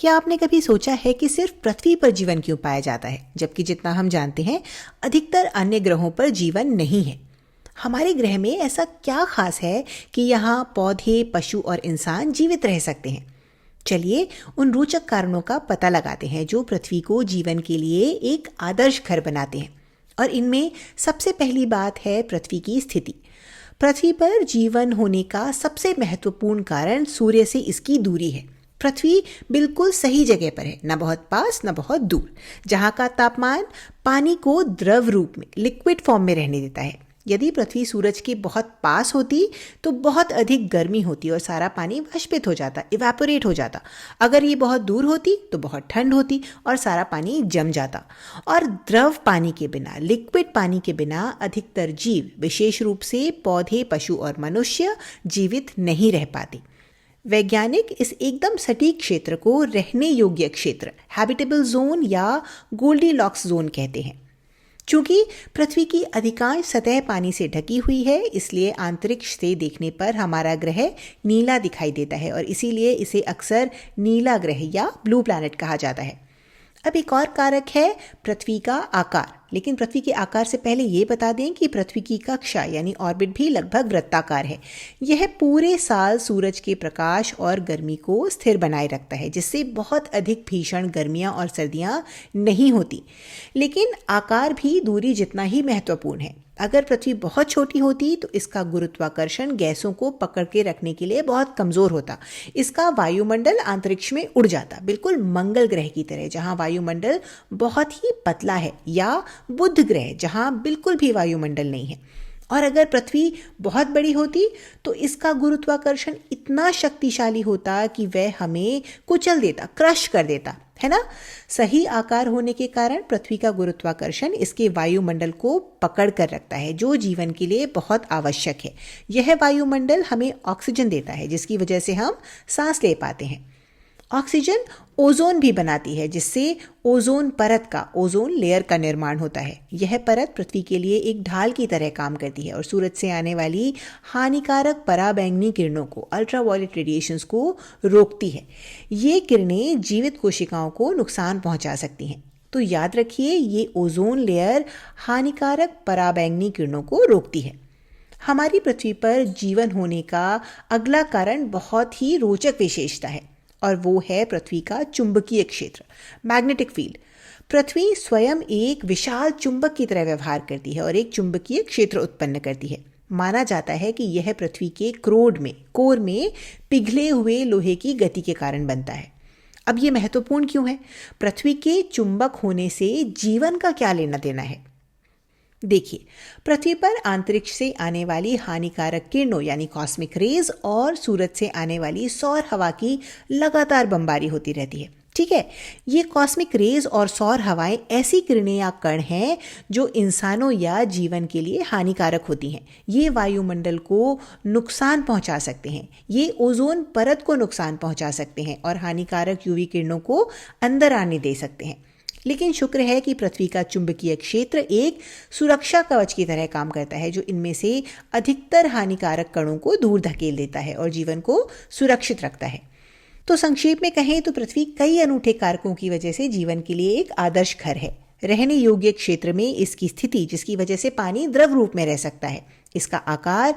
क्या आपने कभी सोचा है कि सिर्फ पृथ्वी पर जीवन क्यों पाया जाता है, जबकि जितना हम जानते हैं अधिकतर अन्य ग्रहों पर जीवन नहीं है। हमारे ग्रह में ऐसा क्या खास है कि यहाँ पौधे, पशु और इंसान जीवित रह सकते हैं। चलिए उन रोचक कारणों का पता लगाते हैं जो पृथ्वी को जीवन के लिए एक आदर्श घर बनाते हैं। और इनमें सबसे पहली बात है पृथ्वी की स्थिति। पृथ्वी पर जीवन होने का सबसे महत्वपूर्ण कारण सूर्य से इसकी दूरी है। पृथ्वी बिल्कुल सही जगह पर है, न बहुत पास न बहुत दूर, जहाँ का तापमान पानी को द्रव रूप में, लिक्विड फॉर्म में रहने देता है। यदि पृथ्वी सूरज के बहुत पास होती तो बहुत अधिक गर्मी होती और सारा पानी वाष्पित हो जाता, इवेपोरेट हो जाता। अगर ये बहुत दूर होती तो बहुत ठंड होती और सारा पानी जम जाता। और द्रव पानी के बिना, लिक्विड पानी के बिना अधिकतर जीव, विशेष रूप से पौधे, पशु और मनुष्य जीवित नहीं रह पाते। वैज्ञानिक इस एकदम सटीक क्षेत्र को रहने योग्य क्षेत्र, हैबिटेबल जोन या गोल्डीलॉक्स जोन कहते हैं। चूंकि पृथ्वी की अधिकांश सतह पानी से ढकी हुई है, इसलिए अंतरिक्ष से देखने पर हमारा ग्रह नीला दिखाई देता है और इसीलिए इसे अक्सर नीला ग्रह या ब्लू प्लैनेट कहा जाता है। अब एक और कारक है पृथ्वी का आकार। लेकिन पृथ्वी के आकार से पहले ये बता दें कि पृथ्वी की कक्षा यानी ऑर्बिट भी लगभग वृत्ताकार है। यह पूरे साल सूरज के प्रकाश और गर्मी को स्थिर बनाए रखता है, जिससे बहुत अधिक भीषण गर्मियां और सर्दियां नहीं होती। लेकिन आकार भी दूरी जितना ही महत्वपूर्ण है। अगर पृथ्वी बहुत छोटी होती तो इसका गुरुत्वाकर्षण गैसों को पकड़ के रखने के लिए बहुत कमजोर होता। इसका वायुमंडल अंतरिक्ष में उड़ जाता, बिल्कुल मंगल ग्रह की तरह जहां वायुमंडल बहुत ही पतला है, या बुध ग्रह जहां बिल्कुल भी वायुमंडल नहीं है। और अगर पृथ्वी बहुत बड़ी होती तो इसका गुरुत्वाकर्षण इतना शक्तिशाली होता कि वह हमें कुचल देता, क्रश कर देता, है ना। सही आकार होने के कारण पृथ्वी का गुरुत्वाकर्षण इसके वायुमंडल को पकड़ कर रखता है, जो जीवन के लिए बहुत आवश्यक है। यह वायुमंडल हमें ऑक्सीजन देता है, जिसकी वजह से हम सांस ले पाते हैं। ऑक्सीजन ओजोन भी बनाती है, जिससे ओजोन परत का, ओजोन लेयर का निर्माण होता है। यह परत पृथ्वी के लिए एक ढाल की तरह काम करती है और सूरज से आने वाली हानिकारक पराबैंगनी किरणों को, अल्ट्रावायलेट रेडिएशंस को रोकती है। ये किरणें जीवित कोशिकाओं को नुकसान पहुंचा सकती हैं। तो याद रखिए, ये ओजोन लेयर हानिकारक पराबैंगनी किरणों को रोकती है। हमारी पृथ्वी पर जीवन होने का अगला कारण बहुत ही रोचक विशेषता है और वो है पृथ्वी का चुंबकीय क्षेत्र, मैग्नेटिक फील्ड। पृथ्वी स्वयं एक विशाल चुंबक की तरह व्यवहार करती है और एक चुंबकीय क्षेत्र उत्पन्न करती है। माना जाता है कि यह पृथ्वी के कोर में पिघले हुए लोहे की गति के कारण बनता है। अब ये महत्वपूर्ण क्यों है? पृथ्वी के चुंबक होने से जीवन का क्या लेना देना है? देखिए, पृथ्वी पर अंतरिक्ष से आने वाली हानिकारक किरणों यानी कॉस्मिक रेज और सूरज से आने वाली सौर हवा की लगातार बमबारी होती रहती है। ठीक है, ये कॉस्मिक रेज और सौर हवाएं ऐसी किरणें या कण हैं जो इंसानों या जीवन के लिए हानिकारक होती हैं। ये वायुमंडल को नुकसान पहुंचा सकते हैं, ये ओजोन परत को नुकसान पहुंचा सकते हैं और हानिकारक यूवी किरणों को अंदर आने दे सकते हैं। लेकिन शुक्र है कि पृथ्वी का चुंबकीय क्षेत्र एक सुरक्षा कवच की तरह काम करता है, जो इनमें से अधिकतर हानिकारक कणों को दूर धकेल देता है और जीवन को सुरक्षित रखता है। तो संक्षेप में कहें तो पृथ्वी कई अनूठे कारकों की वजह से जीवन के लिए एक आदर्श घर है। रहने योग्य क्षेत्र में इसकी स्थिति, जिसकी वजह से पानी द्रव रूप में रह सकता है, इसका आकार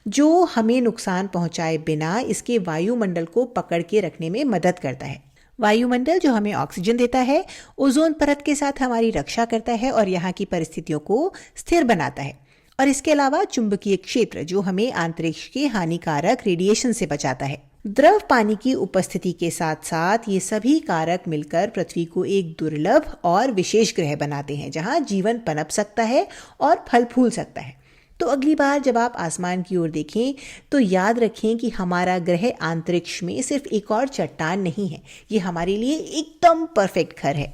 जो हमें नुकसान पहुंचाए बिना इसके वायुमंडल को पकड़ के रखने में मदद करता है। वायुमंडल जो हमें ऑक्सीजन देता है, ओजोन परत के साथ हमारी रक्षा करता है और यहाँ की परिस्थितियों को स्थिर बनाता है। और इसके अलावा चुंबकीय क्षेत्र जो हमें अंतरिक्ष के हानिकारक रेडिएशन से बचाता है। द्रव पानी की उपस्थिति के साथ साथ ये सभी कारक मिलकर पृथ्वी को एक दुर्लभ और विशेष ग्रह बनाते हैं, जहाँ जीवन पनप सकता है और फल फूल सकता है। तो अगली बार जब आप आसमान की ओर देखें तो याद रखें कि हमारा ग्रह अंतरिक्ष में सिर्फ एक और चट्टान नहीं है, ये हमारे लिए एकदम परफेक्ट घर है।